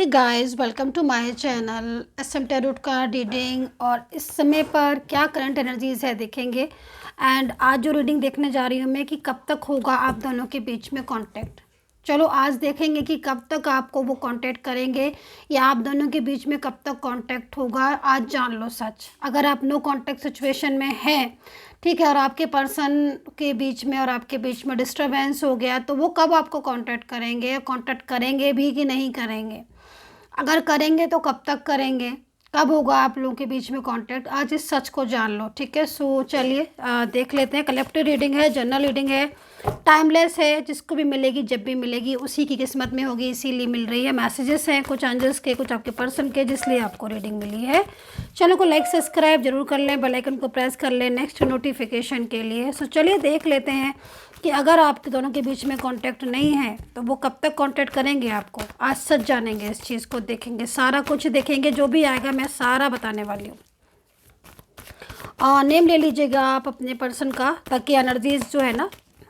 Hey guys, welcome to my channel SM tarot card reading. और इस समय पर क्या करंट एनर्जीज है देखेंगे। एंड आज जो रीडिंग देखने जा रही हूँ मैं कि कब तक होगा आप दोनों के बीच में कांटेक्ट। चलो आज देखेंगे कि कब तक आपको वो कांटेक्ट करेंगे या आप दोनों के बीच में कब तक कांटेक्ट होगा। आज जान लो सच। अगर आप नो कांटेक्ट सिचुएशन में हैं, ठीक है, और आपके पर्सन के बीच में और आपके बीच में डिस्टरबेंस हो गया, तो वो कब आपको कांटेक्ट करेंगे, कांटेक्ट करेंगे भी कि नहीं करेंगे। अगर करेंगे तो कब तक करेंगे, कब होगा आप लोगों के बीच में कांटेक्ट। आज इस सच को जान लो, ठीक है। सो चलिए देख लेते हैं। कलेक्टिव रीडिंग है, जनरल रीडिंग है, टाइमलेस है। जिसको भी मिलेगी जब भी मिलेगी उसी की किस्मत में होगी, इसीलिए मिल रही है। मैसेजेस हैं कुछ एंजल्स के, कुछ आपके पर्सन के, जिसलिए आपको रीडिंग मिली है। चैनल को लाइक सब्सक्राइब जरूर कर लें, बेल आइकन को प्रेस कर लें नेक्स्ट नोटिफिकेशन के लिए। सो चलिए देख लेते हैं कि अगर आपके दोनों के बीच में कांटेक्ट नहीं है तो वो कब तक कांटेक्ट करेंगे आपको। आज सच जानेंगे, इस चीज़ को देखेंगे, सारा कुछ देखेंगे, जो भी आएगा मैं सारा बताने वाली हूँ। नेम ले लीजिएगा आप अपने पर्सन का, ताकि एनर्जीज जो है ना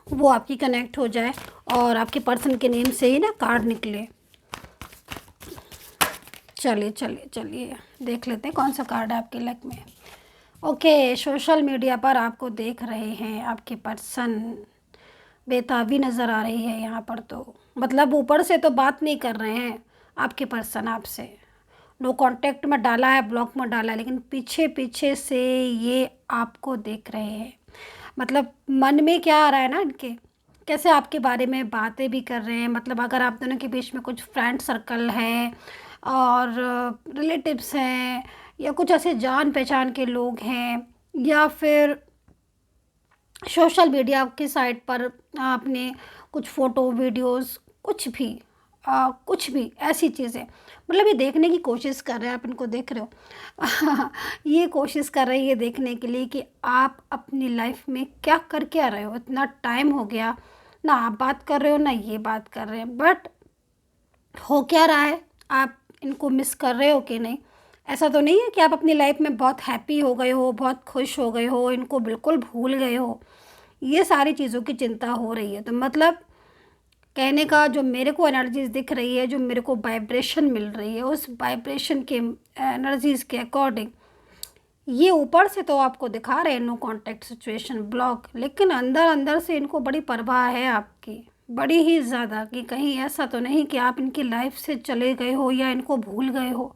वो आपकी कनेक्ट हो जाए और आपके पर्सन के नेम से ही ना कार्ड निकले। चलिए चलिए चलिए देख लेते हैं कौन सा कार्ड है आपके लक में। ओके, सोशल मीडिया पर आपको देख रहे हैं आपके पर्सन। बेताबी नज़र आ रही है यहाँ पर। तो मतलब ऊपर से तो बात नहीं कर रहे हैं आपके पर्सन आपसे, नो कांटेक्ट में डाला है, ब्लॉक में डाला है, लेकिन पीछे पीछे से ये आपको देख रहे हैं। मतलब मन में क्या आ रहा है ना इनके, कैसे आपके बारे में बातें भी कर रहे हैं। मतलब अगर आप दोनों के बीच में कुछ फ्रेंड सर्कल है और रिलेटिव्स हैं या कुछ ऐसे जान पहचान के लोग हैं, या फिर सोशल मीडिया की साइट पर आपने कुछ फ़ोटो वीडियोस कुछ भी कुछ भी ऐसी चीज़ें, मतलब ये देखने की कोशिश कर रहे हैं। आप इनको देख रहे हो ये कोशिश कर रहे हैं ये देखने के लिए कि आप अपनी लाइफ में क्या करके आ रहे हो। इतना टाइम हो गया ना, आप बात कर रहे हो ना ये बात कर रहे हैं, बट हो क्या रहा है, आप इनको मिस कर रहे हो कि नहीं। ऐसा तो नहीं है कि आप अपनी लाइफ में बहुत हैप्पी हो गए हो, बहुत खुश हो गए हो, इनको बिल्कुल भूल गए हो। ये सारी चीज़ों की चिंता हो रही है। तो मतलब कहने का जो मेरे को एनर्जीज दिख रही है, जो मेरे को वाइब्रेशन मिल रही है, उस वाइब्रेशन के एनर्जीज के अकॉर्डिंग ये ऊपर से तो आपको दिखा रहे हैं नो कांटेक्ट सिचुएशन, ब्लॉक, लेकिन अंदर अंदर से इनको बड़ी परवाह है आपकी, बड़ी ही ज़्यादा, कि कहीं ऐसा तो नहीं कि आप इनकी लाइफ से चले गए हो या इनको भूल गए हो।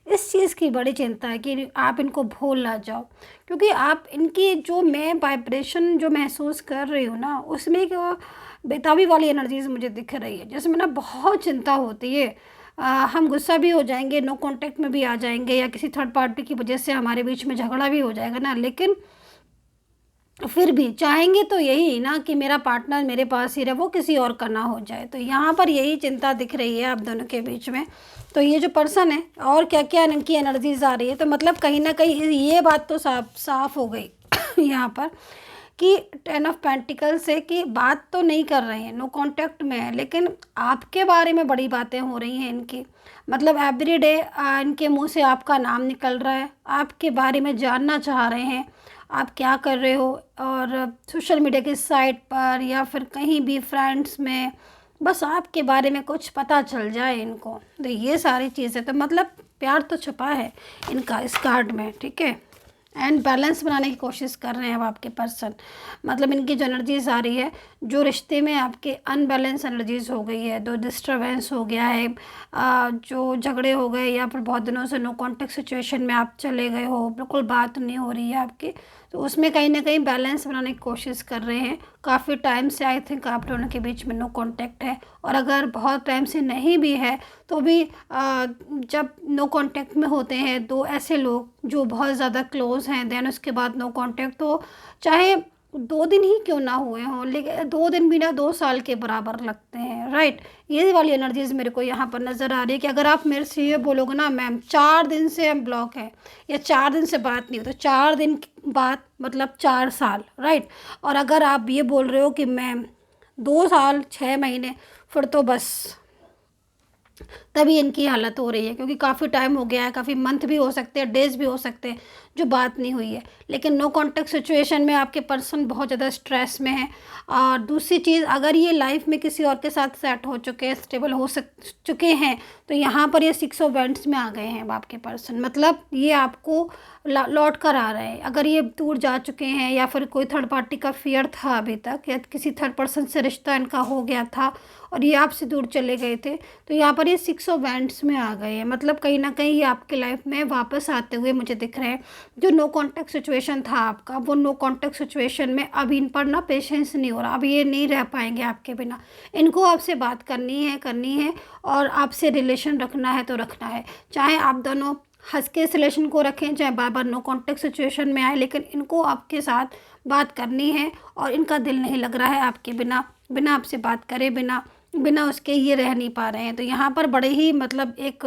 इस चीज़ की बड़ी चिंता है कि आप इनको भूल ना जाओ, क्योंकि आप इनकी जो मैं वाइब्रेशन जो महसूस कर रही हूँ ना, उसमें एक बेताबी वाली एनर्जीज मुझे दिख रही है, जिसमें ना बहुत चिंता होती है। हम गुस्सा भी हो जाएंगे, नो कांटेक्ट में भी आ जाएंगे, या किसी थर्ड पार्टी की वजह से हमारे बीच में झगड़ा भी हो जाएगा ना, लेकिन फिर भी चाहेंगे तो यही ना कि मेरा पार्टनर मेरे पास ही रहे, वो किसी और का ना हो जाए। तो यहाँ पर यही चिंता दिख रही है आप दोनों के बीच में। तो ये जो पर्सन है और क्या क्या इनकी एनर्जीज आ रही है, तो मतलब कहीं ना कहीं ये बात तो साफ साफ हो गई यहाँ पर कि 10 ऑफ पेंटिकल से कि बात तो नहीं कर रहे हैं, नो कांटेक्ट में है, लेकिन आपके बारे में बड़ी बातें हो रही हैं इनकी। मतलब एवरी डे इनके मुंह से आपका नाम निकल रहा है, आपके बारे में जानना चाह रहे हैं आप क्या कर रहे हो, और सोशल मीडिया की साइट पर या फिर कहीं भी फ्रेंड्स में, बस आपके बारे में कुछ पता चल जाए इनको। तो ये सारी चीज़ें, तो मतलब प्यार तो छुपा है इनका इस कार्ड में, ठीक है। एंड बैलेंस बनाने की कोशिश कर रहे हैं अब आपके पर्सन। मतलब इनकी जो एनर्जीज आ रही है, जो रिश्ते में आपके अनबैलेंस एनर्जीज हो गई है, जो डिस्टरबेंस हो गया है, जो झगड़े हो गए, या फिर बहुत दिनों से नो कांटेक्ट सिचुएशन में आप चले गए हो, बिल्कुल बात नहीं हो रही है आपकी, तो उसमें कहीं ना कहीं बैलेंस बनाने की कोशिश कर रहे हैं। काफ़ी टाइम से आई थिंक आप दोनों के बीच में नो कांटेक्ट है, और अगर बहुत टाइम से नहीं भी है तो भी जब नो कांटेक्ट में होते हैं दो ऐसे लोग जो बहुत ज़्यादा क्लोज हैं, देन उसके बाद नो कांटेक्ट, तो चाहे 2 दिन ही क्यों ना हुए हों, लेकिन 2 दिन भी ना 2 साल के बराबर लगते हैं, राइट। ये वाली एनर्जीज मेरे को यहाँ पर नज़र आ रही है कि अगर आप मेरे से ये बोलोगे ना मैम 4 दिन से हम ब्लॉक हैं या 4 दिन से बात नहीं हो, तो 4 दिन बाद मतलब 4 साल, राइट। और अगर आप ये बोल रहे हो कि मैम 2 साल 6 महीने, फिर तो बस तभी इनकी हालत हो रही है, क्योंकि काफ़ी टाइम हो गया है, काफ़ी मंथ भी हो सकते हैं, डेज़ भी हो सकते हैं जो बात नहीं हुई है। लेकिन नो कॉन्टैक्ट सिचुएशन में आपके पर्सन बहुत ज़्यादा स्ट्रेस में है। और दूसरी चीज़, अगर ये लाइफ में किसी और के साथ सेट हो चुके हैं, स्टेबल हो चुके हैं, तो यहाँ पर ये 6 ऑफ वैंड्स में आ गए हैं अब आपके पर्सन। मतलब ये आपको लौट कर आ रहे हैं। अगर ये दूर जा चुके हैं या फिर कोई थर्ड पार्टी का फियर था अभी तक, या किसी थर्ड पर्सन से रिश्ता इनका हो गया था और ये आपसे दूर चले गए थे, तो यहाँ पर ये 6 ऑफ वैंड्स में आ गए हैं। मतलब कहीं ना कहीं ये आपके लाइफ में वापस आते हुए मुझे दिख रहे हैं। जो नो कॉन्टैक्ट सिचुएशन था आपका, वो नो कॉन्टैक्ट सिचुएशन में अब इन पर ना पेशेंस नहीं हो रहा। अब ये नहीं रह पाएंगे आपके बिना। इनको आपसे बात करनी है और आपसे रिलेशन रखना है तो रखना है। चाहे आप दोनों हंस के इस रिलेशन को रखें, चाहे बार बार नो कॉन्टैक्ट सिचुएशन में आए, लेकिन इनको आपके साथ बात करनी है। और इनका दिल नहीं लग रहा है आपके बिना। बिना आपसे बात करे, बिना बिना उसके ये रह नहीं पा रहे हैं। तो यहाँ पर बड़े ही मतलब एक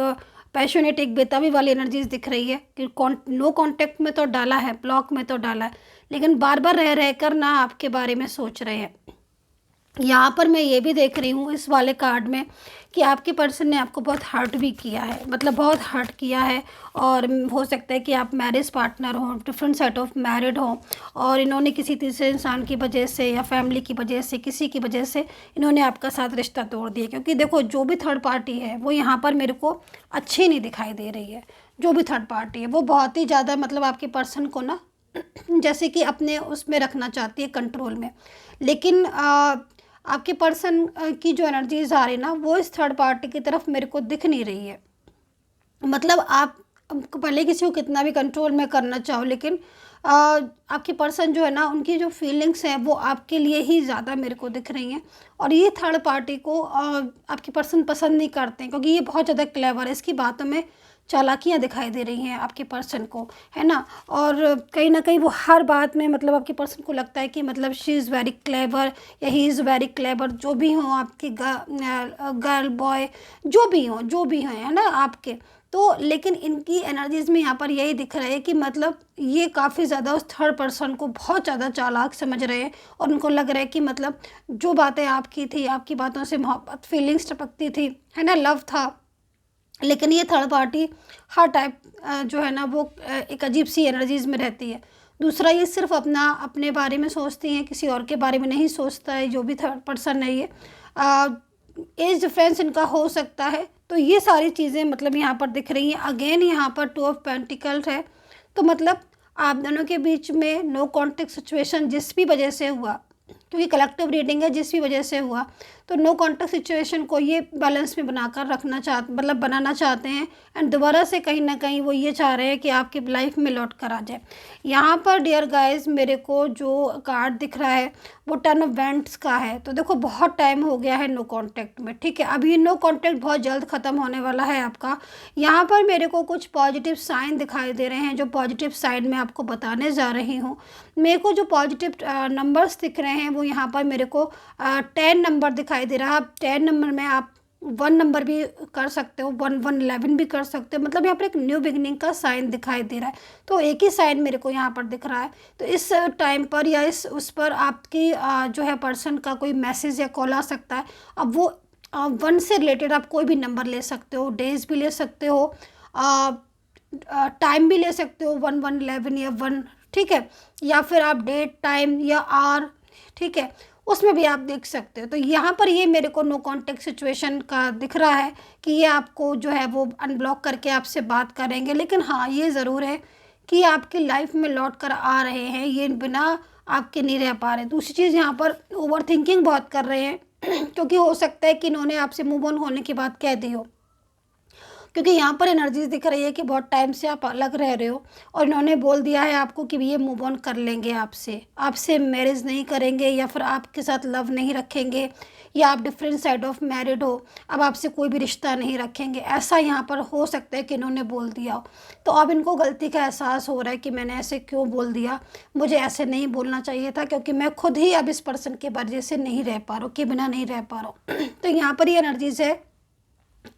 पैशनेट, एक बेताबी वाली एनर्जीज दिख रही है कि नो कांटेक्ट में तो डाला है, ब्लॉक में तो डाला है, लेकिन बार बार रह रह कर ना आपके बारे में सोच रहे हैं। यहाँ पर मैं ये भी देख रही हूँ इस वाले कार्ड में कि आपके पर्सन ने आपको बहुत हर्ट भी किया है, मतलब बहुत हर्ट किया है। और हो सकता है कि आप मैरिज पार्टनर हो, डिफरेंट सेट ऑफ मैरिड हो, और इन्होंने किसी तीसरे इंसान की वजह से या फैमिली की वजह से, किसी की वजह से इन्होंने आपका साथ रिश्ता तोड़ दिया। क्योंकि देखो, जो भी थर्ड पार्टी है वो यहाँ पर मेरे को अच्छी नहीं दिखाई दे रही है। जो भी थर्ड पार्टी है वो बहुत ही ज़्यादा मतलब आपके पर्सन को ना जैसे कि अपने उसमें रखना चाहती है, कंट्रोल में। लेकिन आपके पर्सन की जो एनर्जीज आ रही है ना, वो इस थर्ड पार्टी की तरफ मेरे को दिख नहीं रही है। मतलब आप भले किसी को कितना भी कंट्रोल में करना चाहो, लेकिन आपके पर्सन जो है ना, उनकी जो फीलिंग्स हैं वो आपके लिए ही ज़्यादा मेरे को दिख रही हैं। और ये थर्ड पार्टी को आपके पर्सन पसंद नहीं करते हैं, क्योंकि ये बहुत ज़्यादा क्लेवर है। इसकी बातों में चालाकियाँ दिखाई दे रही हैं आपके पर्सन को, है ना। और कहीं ना कहीं वो हर बात में मतलब आपके पर्सन को लगता है कि मतलब शी इज़ वेरी क्लेवर या ही इज़ वेरी क्लेवर। जो भी हो आपकी गर्ल बॉय, जो भी हैं, है ना आपके। तो लेकिन इनकी एनर्जीज़ में यहाँ पर यही दिख रहा है कि मतलब ये काफ़ी ज़्यादा उस थर्ड पर्सन को बहुत ज़्यादा चालाक समझ रहे हैं। और उनको लग रहा है कि मतलब जो बातें आपकी थी, आपकी बातों से मोहब्बत, फीलिंग्स टपकती थी, है ना, लव था, लेकिन ये थर्ड पार्टी हर टाइप जो है ना वो एक अजीब सी एनर्जीज़ में रहती है। दूसरा, ये सिर्फ अपने बारे में सोचती हैं, किसी और के बारे में नहीं सोचता है जो भी थर्ड पर्सन है ये। एज डिफरेंस इनका हो सकता है। तो ये सारी चीज़ें मतलब यहाँ पर दिख रही हैं। अगेन यहाँ पर 2 ऑफ पेंटिकल्स है। तो मतलब आप दोनों के बीच में नो कॉन्टेक्ट सिचुएशन जिस भी वजह से हुआ, क्योंकि कलेक्टिव रीडिंग है, जिस भी वजह से हुआ, तो नो कॉन्टेक्ट सिचुएशन को ये बैलेंस में बनाकर बनाना चाहते हैं। एंड दोबारा से कहीं ना कहीं वो ये चाह रहे हैं कि आपकी लाइफ में लौट कर आ जाए। यहाँ पर डियर गाइस, मेरे को जो कार्ड दिख रहा है वो 10 ऑफ वैंड्स का है। तो देखो, बहुत टाइम हो गया है नो कॉन्टैक्ट में, ठीक है। अभी नो कॉन्टैक्ट बहुत जल्द ख़त्म होने वाला है आपका। यहाँ पर मेरे को कुछ पॉजिटिव साइन दिखाई दे रहे हैं, जो पॉजिटिव साइन मैं आपको बताने जा रही हूँ। मेरे को जो पॉजिटिव नंबर्स दिख रहे हैं वो यहाँ पर मेरे को 10 नंबर दिखाई दे रहा है। 10 नंबर में आप 1 नंबर भी कर सकते हो, 11 भी कर सकते हो। मतलब यहाँ पर एक न्यू बिगनिंग का साइन दिखाई दे रहा है। तो एक ही साइन मेरे को यहाँ पर दिख रहा है। तो इस टाइम पर या उस पर आपकी जो है पर्सन का कोई मैसेज या कॉल आ सकता है। अब वो 1 से रिलेटेड आप कोई भी नंबर ले सकते हो, डेज भी ले सकते हो, टाइम भी ले सकते हो, 11 या 1, ठीक है। या फिर आप डेट, टाइम या आर, ठीक है, उसमें भी आप देख सकते हो। तो यहाँ पर ये मेरे को नो कॉन्टेक्ट सिचुएशन का दिख रहा है कि ये आपको जो है वो अनब्लॉक करके आपसे बात करेंगे। लेकिन हाँ, ये ज़रूर है कि आपकी लाइफ में लौट कर आ रहे हैं, ये बिना आपके नहीं रह पा रहे। दूसरी चीज़, यहाँ पर ओवर थिंकिंग बहुत कर रहे हैं क्योंकि हो सकता है कि इन्होंने आपसे मूव ऑन होने की बात कह दी हो। क्योंकि यहाँ पर एनर्जीज दिख रही है कि बहुत टाइम से आप अलग रह रहे हो और इन्होंने बोल दिया है आपको कि ये मूव ऑन कर लेंगे आपसे मैरिज नहीं करेंगे, या फिर आपके साथ लव नहीं रखेंगे, या आप डिफरेंट साइड ऑफ मैरिड हो, अब आपसे कोई भी रिश्ता नहीं रखेंगे। ऐसा यहाँ पर हो सकता है कि इन्होंने बोल दिया हो। तो अब इनको गलती का एहसास हो रहा है कि मैंने ऐसे क्यों बोल दिया, मुझे ऐसे नहीं बोलना चाहिए था, क्योंकि मैं खुद ही अब इस पर्सन के वजह से नहीं रह पा रहा हूँ, के बिना नहीं रह पा रहा हूँ। तो यहाँ पर ये एनर्जीज है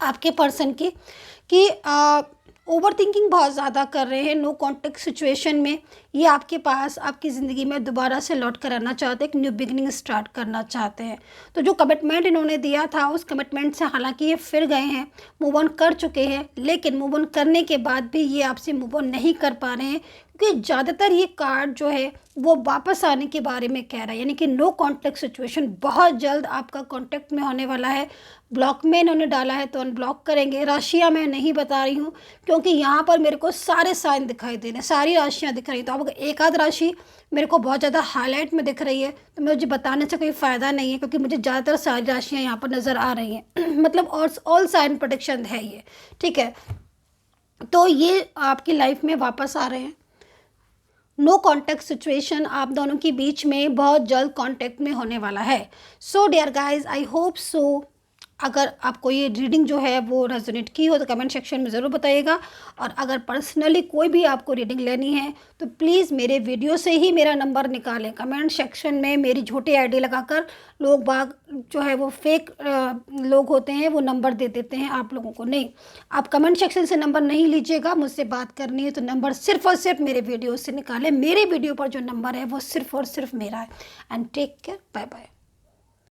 आपके पर्सन की कि ओवर थिंकिंग बहुत ज़्यादा कर रहे हैं, नो कॉन्टेक्ट सिचुएशन में ये आपके पास आपकी ज़िंदगी में दोबारा से लौट कर आना चाहते हैं, एक न्यू बिगनिंग स्टार्ट करना चाहते हैं। तो जो कमिटमेंट इन्होंने दिया था उस कमिटमेंट से हालांकि ये फिर गए हैं, मूव ऑन कर चुके हैं, लेकिन मूव ऑन करने के बाद भी ये आपसे मूव ऑन नहीं कर पा रहे हैं, क्योंकि ज़्यादातर ये कार्ड जो है वो वापस आने के बारे में कह रहा है, यानी कि नो कॉन्टेक्ट सिचुएशन बहुत जल्द आपका कॉन्टेक्ट में होने वाला है। ब्लॉक में इन्होंने डाला है तो अनब्लॉक करेंगे। राशियाँ मैं नहीं बता रही हूँ क्योंकि यहाँ पर मेरे को सारे साइन दिखाई दे रहे हैं, सारी राशियाँ दिख रही हैं। तो अब एक आध राशि मेरे को बहुत ज़्यादा हाईलाइट में दिख रही है तो मुझे बताने से कोई फ़ायदा नहीं है, क्योंकि मुझे ज़्यादातर सारी राशियाँ यहाँ पर नज़र आ रही हैं मतलब ऑल साइन प्रोटेक्शन है ये, ठीक है। तो ये आपकी लाइफ में वापस आ रहे हैं। नो कॉन्टैक्ट सिचुएशन आप दोनों के बीच में बहुत जल्द कॉन्टैक्ट में होने वाला है। So dear guys, I hope so अगर आपको ये रीडिंग जो है वो रेजोनेट की हो तो कमेंट सेक्शन में ज़रूर बताइएगा। और अगर पर्सनली कोई भी आपको रीडिंग लेनी है तो प्लीज़ मेरे वीडियो से ही मेरा नंबर निकालें। कमेंट सेक्शन में मेरी झूठी आईडी लगाकर लोग बाग जो है वो फेक लोग होते हैं, वो नंबर दे देते हैं आप लोगों को। नहीं, आप कमेंट सेक्शन से नंबर नहीं लीजिएगा। मुझसे बात करनी है तो नंबर सिर्फ और सिर्फ मेरे वीडियो से निकालें। मेरे वीडियो पर जो नंबर है वो सिर्फ और सिर्फ मेरा है। And take care, bye bye.